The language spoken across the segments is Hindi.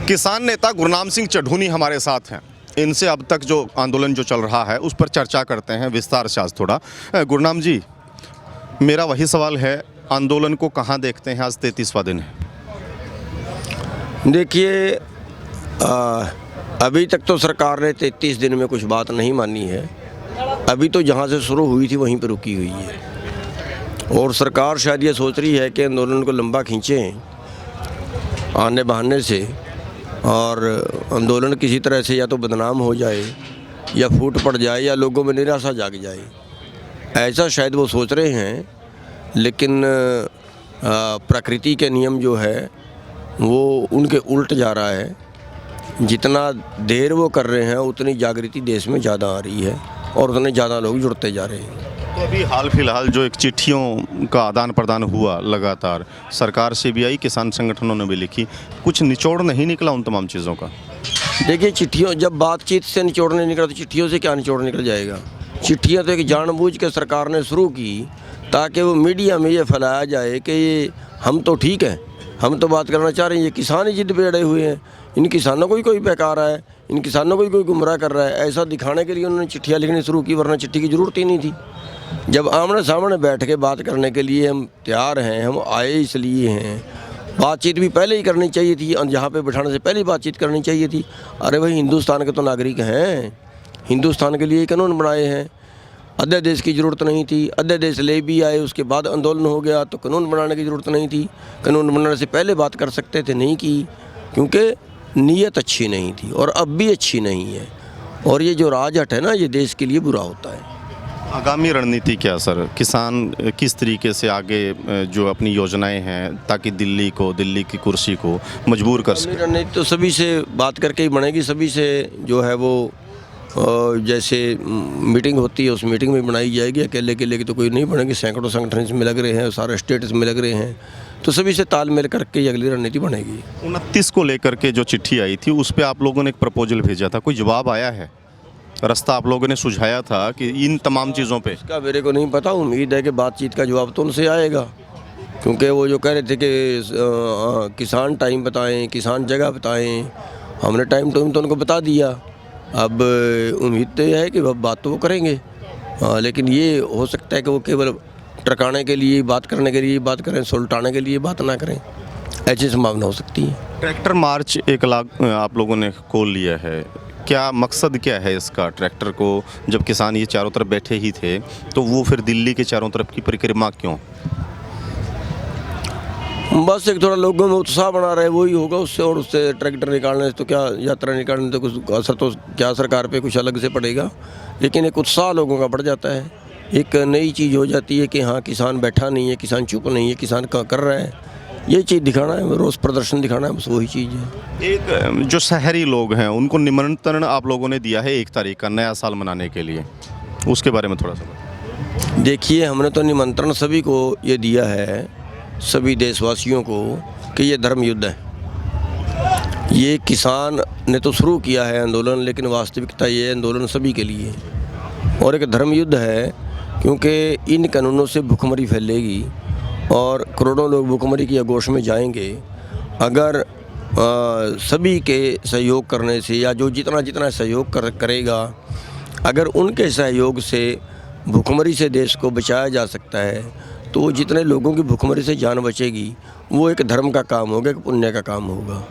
किसान नेता गुरनाम सिंह चढ़ूनी हमारे साथ हैं। इनसे अब तक जो आंदोलन जो चल रहा है उस पर चर्चा करते हैं विस्तार से आज थोड़ा। गुरनाम जी, मेरा वही सवाल है, आंदोलन को कहाँ देखते हैं? आज 33वां दिन है। देखिए, अभी तक तो सरकार ने 33 दिन में कुछ बात नहीं मानी है। अभी तो जहाँ से शुरू हुई थी वहीं पर रुकी हुई है और सरकार शायद ये सोच रही है कि आंदोलन को लंबा खींचें आने बहाने से और आंदोलन किसी तरह से या तो बदनाम हो जाए या फूट पड़ जाए या लोगों में निराशा जाग जाए, ऐसा शायद वो सोच रहे हैं। लेकिन प्रकृति के नियम जो है वो उनके उल्ट जा रहा है। जितना देर वो कर रहे हैं उतनी जागृति देश में ज़्यादा आ रही है और उतने ज़्यादा लोग जुड़ते जा रहे हैं। तो अभी हाल फिलहाल जो एक चिट्ठियों का आदान प्रदान हुआ लगातार, सरकार से भी आई, किसान संगठनों ने भी लिखी, कुछ निचोड़ नहीं निकला उन तमाम चीज़ों का? देखिए, चिट्ठियों, जब बातचीत से निचोड़ नहीं निकला तो चिट्ठियों से क्या निचोड़ निकल जाएगा? चिट्ठियाँ तो एक जानबूझ के सरकार ने शुरू की ताकि वो मीडिया में ये फैलाया जाए कि ये हम तो ठीक हैं, हम तो बात करना चाह रहे हैं, ये किसान ही जिद पे अड़े हुए हैं, इन किसानों को ही कोई बहका रहा है, इन किसानों को ही कोई गुमराह कर रहा है। ऐसा दिखाने के लिए उन्होंने चिट्ठियाँ लिखनी शुरू की, वरना चिट्ठी की ज़रूरत ही नहीं थी। जब आमने सामने बैठ के बात करने के लिए हम तैयार हैं, हम आए इसलिए हैं, बातचीत भी पहले ही करनी चाहिए थी, जहाँ पे बैठाने से पहले बातचीत करनी चाहिए थी। अरे भाई, हिंदुस्तान के तो नागरिक हैं, हिंदुस्तान के लिए कानून बनाए हैं। अध्यादेश की ज़रूरत नहीं थी, अध्यादेश ले भी आए, उसके बाद आंदोलन हो गया तो कानून बनाने की ज़रूरत नहीं थी। कानून बनाने से पहले बात कर सकते थे, नहीं की, क्योंकि नीयत अच्छी नहीं थी और अब भी अच्छी नहीं है। और ये जो राजहट है ना, ये देश के लिए बुरा होता है। आगामी रणनीति क्या सर? किसान किस तरीके से आगे जो अपनी योजनाएं हैं ताकि दिल्ली की कुर्सी को मजबूर कर सके? रणनीति तो सभी से बात करके ही बनेगी, सभी से जो है वो जैसे मीटिंग होती है उस मीटिंग में बनाई जाएगी। अकेले की तो कोई नहीं बनेगी, सैकड़ों संगठन इसमें लग रहे हैं, सारे स्टेट्स में लग रहे हैं, तो सभी से तालमेल करके ये अगली रणनीति बनेगी। 29 को लेकर के जो चिट्ठी आई थी उस पर आप लोगों ने एक प्रपोजल भेजा था, कोई जवाब आया है? रास्ता आप लोगों ने सुझाया था कि इन तमाम चीज़ों पे? इसका मेरे को नहीं पता, उम्मीद है कि बातचीत का जवाब तो उनसे आएगा, क्योंकि वो जो कह रहे थे कि किसान टाइम बताएं, किसान जगह बताएं, हमने टाइम तो उनको बता दिया। अब उम्मीद तो यह है कि बात तो वो करेंगे, लेकिन ये हो सकता है कि वो केवल टरकाने के लिए बात करने के लिए बात करें, सुलटाने के लिए बात ना करें, ऐसी संभावना हो सकती है। ट्रैक्टर मार्च 1 लाख आप लोगों ने खोल लिया है, क्या मकसद क्या है इसका? ट्रैक्टर को जब किसान ये चारों तरफ बैठे ही थे तो वो फिर दिल्ली के चारों तरफ की परिक्रमा क्यों? बस एक थोड़ा लोगों में उत्साह बना रहे, वही होगा उससे। और उससे ट्रैक्टर निकालने से तो क्या, यात्रा निकालने से कुछ असर तो क्या सरकार पे कुछ अलग से पड़ेगा, लेकिन एक उत्साह लोगों का बढ़ जाता है, एक नई चीज़ हो जाती है कि हाँ, किसान बैठा नहीं है, किसान चुप नहीं है, किसान कर रहा है, ये चीज़ दिखाना है, रोज़ प्रदर्शन दिखाना है, बस वही चीज़ है। एक जो शहरी लोग हैं उनको निमंत्रण आप लोगों ने दिया है 1 तारीख का नया साल मनाने के लिए, उसके बारे में थोड़ा सा? देखिए, हमने तो निमंत्रण सभी को ये दिया है, सभी देशवासियों को, कि ये धर्म युद्ध है। ये किसान ने तो शुरू किया है आंदोलन, लेकिन वास्तविकता ये आंदोलन सभी के लिए और एक धर्म युद्ध है, क्योंकि इन कानूनों से भुखमरी फैलेगी और करोड़ों लोग भुखमरी की आगोश में जाएंगे। अगर सभी के सहयोग करने से, या जो जितना सहयोग करेगा, अगर उनके सहयोग से भुखमरी से देश को बचाया जा सकता है, तो जितने लोगों की भुखमरी से जान बचेगी, वो एक धर्म का काम होगा, एक पुण्य का काम होगा।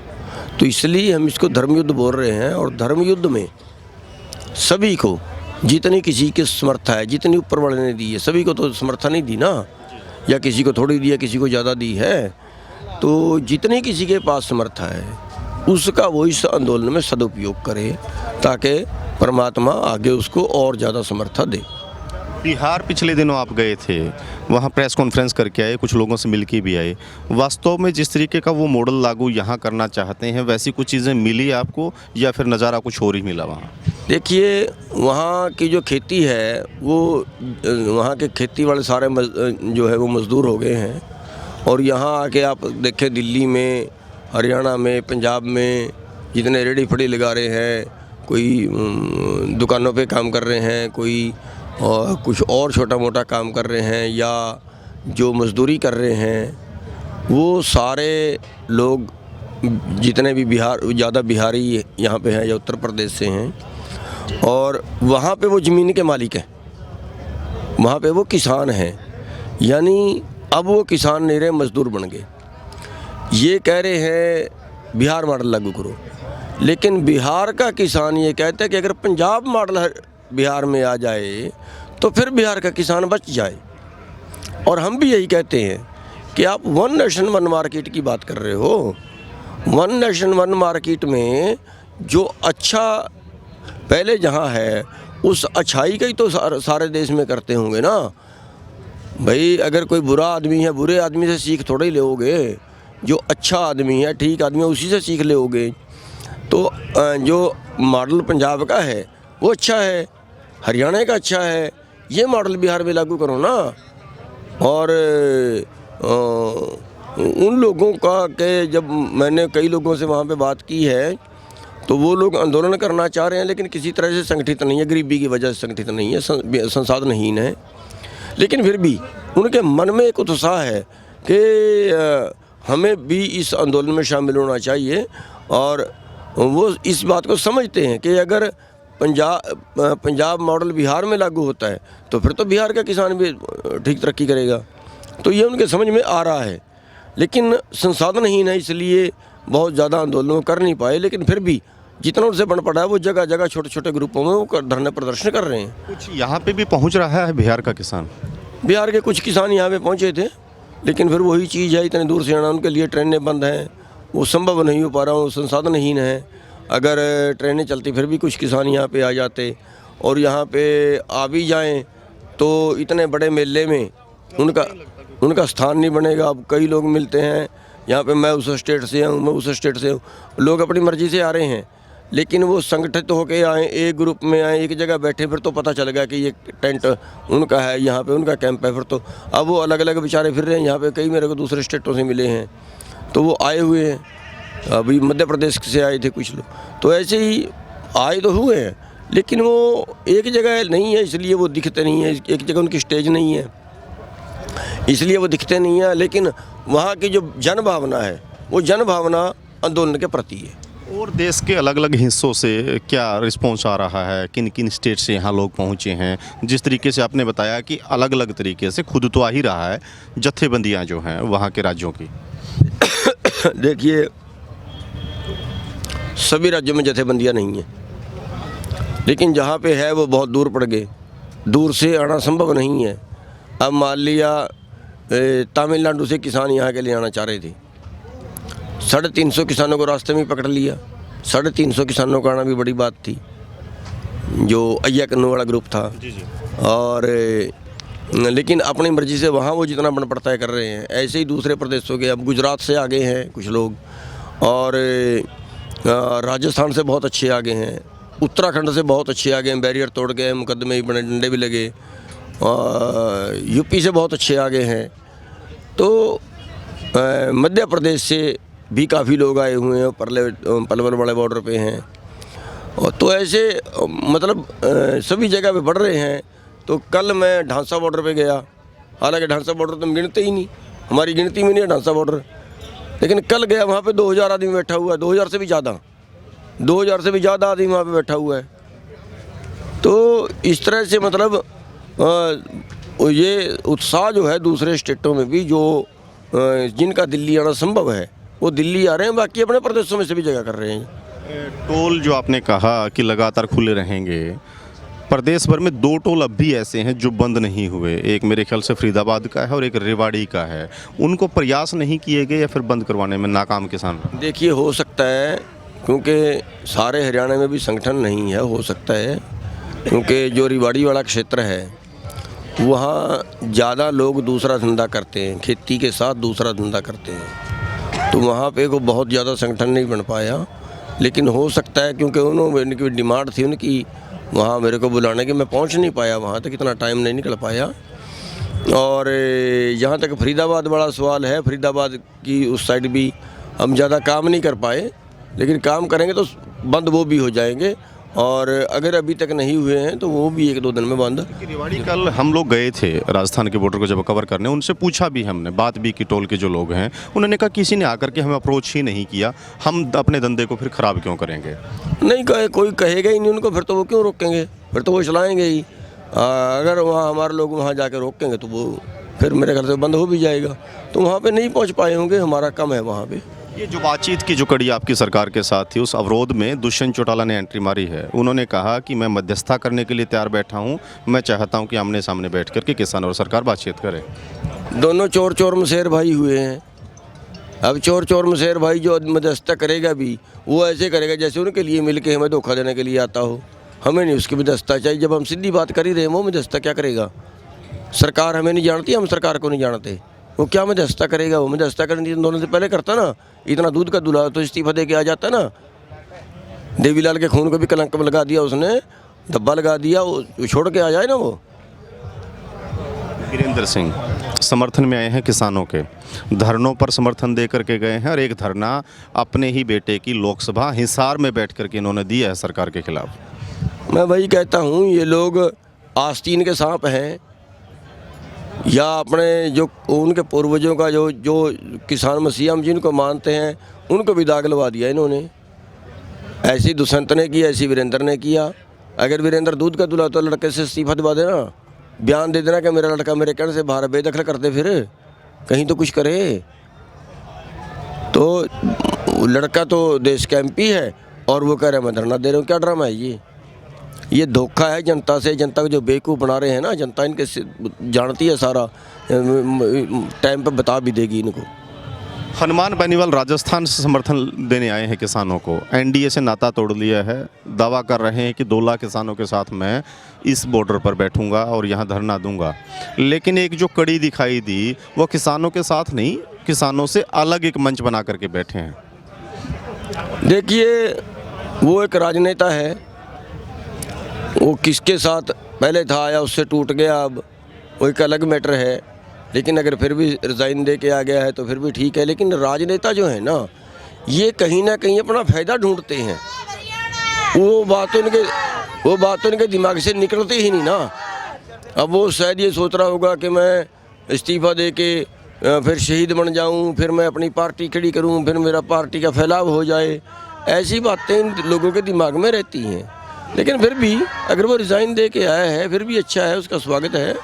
तो इसलिए हम इसको धर्मयुद्ध बोल रहे हैं। और धर्मयुद्ध में सभी को, जितनी किसी की समर्था है, जितनी ऊपर वाले ने दी है, सभी को तो समर्था नहीं दी ना, या किसी को थोड़ी दी है, किसी को ज़्यादा दी है, तो जितनी किसी के पास समर्था है उसका वो इस आंदोलन में सदुपयोग करे, ताकि परमात्मा आगे उसको और ज़्यादा समर्था दे। बिहार पिछले दिनों आप गए थे, वहाँ प्रेस कॉन्फ्रेंस करके आए, कुछ लोगों से मिलके भी आए। वास्तव में जिस तरीके का वो मॉडल लागू यहाँ करना चाहते हैं, वैसी कुछ चीज़ें मिली आपको या फिर नज़ारा कुछ और ही मिला वहाँ? देखिए, वहाँ की जो खेती है, वो वहाँ के खेती वाले सारे जो है वो मज़दूर हो गए हैं। और यहाँ आके आप देखें, दिल्ली में, हरियाणा में, पंजाब में जितने रेडी फड़ी लगा रहे हैं, कोई दुकानों पे काम कर रहे हैं, कोई और कुछ और छोटा मोटा काम कर रहे हैं, या जो मज़दूरी कर रहे हैं, वो सारे लोग जितने भी ज़्यादा बिहारी यहाँ पे हैं या उत्तर प्रदेश से हैं, और वहाँ पे वो ज़मीन के मालिक हैं, वहाँ पे वो किसान हैं। यानी अब वो किसान नहीं रहे, मजदूर बन गए। ये कह रहे हैं बिहार मॉडल लागू करो, लेकिन बिहार का किसान ये कहता है कि अगर पंजाब मॉडल बिहार में आ जाए तो फिर बिहार का किसान बच जाए। और हम भी यही कहते हैं कि आप वन नेशन वन मार्केट की बात कर रहे हो। वन नेशन वन मार्केट में जो अच्छा पहले जहाँ है उस अच्छाई का ही तो सारे देश में करते होंगे ना भाई। अगर कोई बुरा आदमी है, बुरे आदमी से सीख थोड़े ही लोगे। जो अच्छा आदमी है, ठीक आदमी है, उसी से सीख लोगे। तो जो मॉडल पंजाब का है वो अच्छा है, हरियाणा का अच्छा है, ये मॉडल बिहार में लागू करो ना। और उन लोगों का के जब मैंने कई लोगों से वहाँ पे बात की है तो वो लोग आंदोलन करना चाह रहे हैं, लेकिन किसी तरह से संगठित नहीं है, गरीबी की वजह से संगठित नहीं है, संसाधनहीन है। लेकिन फिर भी उनके मन में एक उत्साह है कि हमें भी इस आंदोलन में शामिल होना चाहिए। और वो इस बात को समझते हैं कि अगर पंजाब मॉडल बिहार में लागू होता है तो फिर तो बिहार का किसान भी ठीक तरक्की करेगा। तो ये उनके समझ में आ रहा है, लेकिन संसाधनहीन है, इसलिए बहुत ज़्यादा आंदोलन कर नहीं पाए। लेकिन फिर भी जितना उनसे बन पड़ा है वो जगह जगह छोटे छोटे ग्रुपों में वो धरने प्रदर्शन कर रहे हैं। कुछ यहाँ पे भी पहुँच रहा है बिहार का किसान? बिहार के कुछ किसान यहाँ पे पहुँचे थे, लेकिन फिर वही चीज़ है, इतने दूर से आना, उनके लिए ट्रेनें बंद हैं, वो संभव नहीं हो पा रहा हूँ, संसाधनहीन है। अगर ट्रेनें चलती फिर भी कुछ किसान यहाँ पे आ जाते, और यहाँ पे आ भी जाएं तो इतने बड़े मेले में उनका स्थान नहीं बनेगा। अब कई लोग मिलते हैं यहाँ पे, मैं उस स्टेट से हूँ, मैं उस स्टेट से हूँ, लोग अपनी मर्ज़ी से आ रहे हैं, लेकिन वो संगठित होके आए, एक ग्रुप में आए, एक जगह बैठे, फिर तो पता चल गया कि ये टेंट उनका है, यहाँ पे उनका कैंप है। फिर तो अब वो अलग अलग बेचारे फिर रहे हैं। यहाँ पे कई मेरे को दूसरे स्टेटों से मिले हैं, तो वो आए हुए हैं, अभी मध्य प्रदेश से आए थे कुछ लोग, तो ऐसे ही आए तो हुए हैं, लेकिन वो एक जगह नहीं है, इसलिए वो दिखते नहीं है। एक जगह उनकी स्टेज नहीं है, इसलिए वो दिखते नहीं हैं। लेकिन वहाँ की जो जन भावना है वो जन भावना आंदोलन के प्रति है। और देश के अलग अलग हिस्सों से क्या रिस्पॉन्स आ रहा है? किन किन स्टेट से यहाँ लोग पहुँचे हैं? जिस तरीके से आपने बताया कि अलग अलग तरीके से खुद तो आ ही रहा है, जत्थेबंदियाँ जो हैं वहाँ के राज्यों की। देखिए, सभी राज्यों में जत्थेबंदियाँ नहीं हैं, लेकिन जहाँ पे है वो बहुत दूर पड़ गए, दूर से आना संभव नहीं है। अब मान लिया तमिलनाडु से किसान यहाँ के लिए आना चाह रहे थे, 350 किसानों को रास्ते में पकड़ लिया। 350 किसानों का आना भी बड़ी बात थी, जो अय्या कन्नू वाला ग्रुप था। जी। और लेकिन अपनी मर्ज़ी से वहाँ वो जितना बन पड़ता है कर रहे हैं। ऐसे ही दूसरे प्रदेशों के, अब गुजरात से आगे हैं कुछ लोग, और राजस्थान से बहुत अच्छे आगे हैं, उत्तराखंड से बहुत अच्छे आगे हैं, बैरियर तोड़ गए, मुकदमे भी बने, डंडे भी लगे। यूपी से बहुत अच्छे आगे हैं, तो मध्य प्रदेश से भी काफ़ी लोग आए हुए हैं, पलवल वाले बॉर्डर पे हैं। और तो ऐसे मतलब सभी जगह पे बढ़ रहे हैं। तो कल मैं ढांसा बॉर्डर पे गया, हालांकि ढांसा बॉर्डर तो हम गिनते ही नहीं, हमारी गिनती में नहीं है ढांसा बॉर्डर, लेकिन कल गया वहाँ पे 2000 आदमी बैठा हुआ है, 2000 से भी ज़्यादा आदमी वहाँ पे बैठा हुआ है। तो इस तरह से मतलब ये उत्साह जो है दूसरे स्टेटों में भी, जो जिनका दिल्ली आना संभव है वो दिल्ली आ रहे हैं, बाकी अपने प्रदेशों में सभी जगह कर रहे हैं। टोल जो आपने कहा कि लगातार खुले रहेंगे, प्रदेश भर में 2 टोल अब भी ऐसे हैं जो बंद नहीं हुए। एक मेरे ख्याल से फरीदाबाद का है और एक रेवाड़ी का है। उनको प्रयास नहीं किए गए या फिर बंद करवाने में नाकाम किसान? देखिए, हो सकता है क्योंकि सारे हरियाणा में भी संगठन नहीं है, हो सकता है क्योंकि जो रेवाड़ी वाला क्षेत्र है वहाँ ज़्यादा लोग दूसरा धंधा करते हैं, खेती के साथ दूसरा धंधा करते हैं, तो वहाँ पे को बहुत ज़्यादा संगठन नहीं बन पाया। लेकिन हो सकता है क्योंकि उनकी डिमांड थी उनकी वहाँ मेरे को बुलाने की, मैं पहुँच नहीं पाया वहाँ तक, इतना टाइम नहीं निकल पाया। और जहाँ तक फरीदाबाद वाला सवाल है, फरीदाबाद की उस साइड भी हम ज़्यादा काम नहीं कर पाए, लेकिन काम करेंगे तो बंद वो भी हो जाएंगे और अगर अभी तक नहीं हुए हैं तो वो भी 1-2 दिन में बंद। रेवाड़ी कल हम लोग गए थे राजस्थान के बॉर्डर को जब कवर करने, उनसे पूछा भी हमने, बात भी की टोल के जो लोग हैं, उन्होंने कहा किसी ने आकर के हमें अप्रोच ही नहीं किया, हम अपने धंधे को फिर ख़राब क्यों करेंगे। नहीं कहे, कोई कहेगा ही नहीं उनको, फिर तो वो क्यों रोकेंगे, फिर तो वो चलाएंगे ही। अगर वहाँ हमारे लोग वहाँ जाकर रोकेंगे तो वो फिर मेरे घर से बंद हो भी जाएगा, तो वहाँ पे नहीं पहुँच पाए होंगे, हमारा कम है वहाँ पे। ये जो बातचीत की जो कड़ी आपकी सरकार के साथ थी, उस अवरोध में दुष्यंत चौटाला ने एंट्री मारी है। उन्होंने कहा कि मैं मध्यस्थता करने के लिए तैयार बैठा हूँ, मैं चाहता हूँ कि आमने सामने बैठ कर के किसान और सरकार बातचीत करे। दोनों चोर चोर मशेर भाई हुए हैं। अब चोर चोर मशेर भाई जो मध्यस्थता करेगा भी, वो ऐसे करेगा जैसे उनके लिए मिल के हमें धोखा देने के लिए आता हो। हमें नहीं उसकी मध्यस्थता चाहिए। जब हम सीधी बात कर ही रहे हैं, वो मध्यस्थता क्या करेगा। सरकार हमें नहीं जानती, हम सरकार को नहीं जानते, वो क्या मध्यस्थता करेगा। वो मध्यस्थता करने दोनों से पहले करता ना, इतना दूध का दूल्हा तो इस्तीफा दे के आ जाता ना। देवीलाल के खून को भी कलंक लगा दिया उसने, धब्बा लगा दिया, वो छोड़ के आ जाए ना। वो वीरेंद्र सिंह समर्थन में आए हैं किसानों के, धरनों पर समर्थन दे करके गए हैं, और एक धरना अपने ही बेटे की लोकसभा हिसार में बैठ करके इन्होंने दिया है सरकार के खिलाफ। मैं वही कहता हूँ, ये लोग आस्तीन के सांप हैं, या अपने जो उनके पूर्वजों का जो किसान मसीहा हम जिनको मानते हैं, उनको भी दाग लगा दिया इन्होंने। ऐसी दुष्यंत ने किया, ऐसी वीरेंद्र ने किया। अगर वीरेंद्र दूध का दूल्हा तो लड़के से इस्तीफा दिवा देना, बयान दे देना कि मेरा लड़का मेरे कहने से बाहर बेदखल करते, फिर कहीं तो कुछ करे। तो लड़का तो देश का MP है और वो कह रहे मैं धरना दे रहा हूँ। क्या ड्रामा है ये धोखा है जनता से। जनता को जो बेवकूफ़ बना रहे हैं ना, जनता इनके जानती है सारा, टाइम पे बता भी देगी इनको। हनुमान बेनीवाल राजस्थान से समर्थन देने आए हैं किसानों को, NDA से नाता तोड़ लिया है, दावा कर रहे हैं कि 2 लाख किसानों के साथ मैं इस बॉर्डर पर बैठूंगा और यहाँ धरना दूंगा। लेकिन एक जो कड़ी दिखाई दी, वो किसानों के साथ नहीं, किसानों से अलग एक मंच बना करके बैठे हैं। देखिए, वो एक राजनेता है, वो किसके साथ पहले था आया उससे टूट गया, अब वो एक अलग मैटर है। लेकिन अगर फिर भी रिज़ाइन दे के आ गया है तो फिर भी ठीक है। लेकिन राजनेता जो है ना, ये कहीं ना कहीं अपना फ़ायदा ढूंढते हैं। वो बात तो इनके दिमाग से निकलती ही नहीं ना। अब वो शायद ये सोच रहा होगा कि मैं इस्तीफ़ा दे के फिर शहीद बन जाऊं, फिर मैं अपनी पार्टी खड़ी करूं, फिर मेरा पार्टी का फैलाव हो जाए। ऐसी बातें इन लोगों के दिमाग में रहती हैं। लेकिन फिर भी अगर वो रिज़ाइन दे के आया है, फिर भी अच्छा है, उसका स्वागत है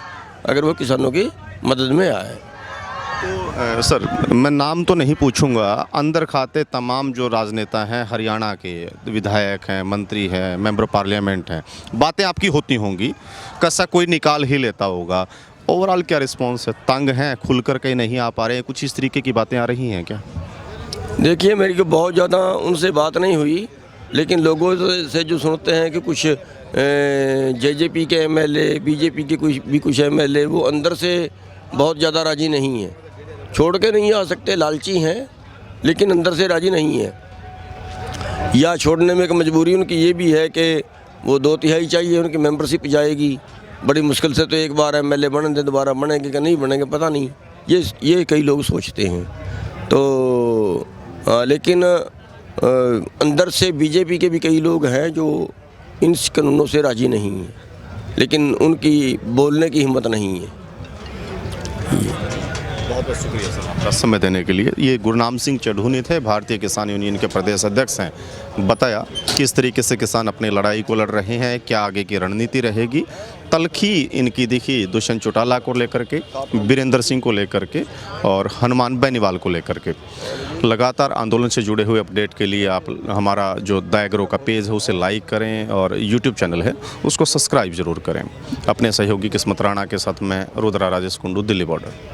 अगर वो किसानों की मदद में आया है। तो सर, मैं नाम तो नहीं पूछूंगा, अंदर खाते तमाम जो राजनेता हैं, हरियाणा के विधायक हैं, मंत्री हैं, मेंबर पार्लियामेंट हैं, बातें आपकी होती होंगी, कैसा कोई निकाल ही लेता होगा। ओवरऑल क्या रिस्पॉन्स है? तंग हैं, खुलकर कहीं नहीं आ पा रहे हैं, कुछ इस तरीके की बातें आ रही हैं क्या? देखिए, मेरी को बहुत ज़्यादा उनसे बात नहीं हुई, लेकिन लोगों से जो सुनते हैं कि कुछ JJP के MLA, BJP के कुछ MLA वो अंदर से बहुत ज़्यादा राज़ी नहीं है। छोड़ के नहीं आ सकते, लालची हैं, लेकिन अंदर से राज़ी नहीं है। या छोड़ने में एक मजबूरी उनकी ये भी है कि वो 2/3 चाहिए, उनकी मेंबरशिप जाएगी। बड़ी मुश्किल से तो एक बार MLA बने थे, दोबारा बनेंगे कि नहीं बनेंगे पता नहीं। ये कई लोग सोचते हैं। तो लेकिन अंदर से BJP के भी कई लोग हैं जो इन कानूनों से राज़ी नहीं हैं, लेकिन उनकी बोलने की हिम्मत नहीं है। बहुत बहुत शुक्रिया सर आपका समय देने के लिए। ये गुरनाम सिंह चढ़ूनी थे, भारतीय किसान यूनियन के प्रदेश अध्यक्ष हैं। बताया किस तरीके से किसान अपनी लड़ाई को लड़ रहे हैं, क्या आगे की रणनीति रहेगी। तलखी इनकी दिखी दुष्यंत चौटाला को लेकर के, वीरेंद्र सिंह को लेकर के और हनुमान बेनीवाल को लेकर के। लगातार आंदोलन से जुड़े हुए अपडेट के लिए आप हमारा जो द एग्रो का पेज है उसे लाइक करें और YouTube चैनल है उसको सब्सक्राइब ज़रूर करें। अपने सहयोगी किस्मत राणा के साथ मैं रुद्रा राजेश कुंडू, दिल्ली बॉर्डर।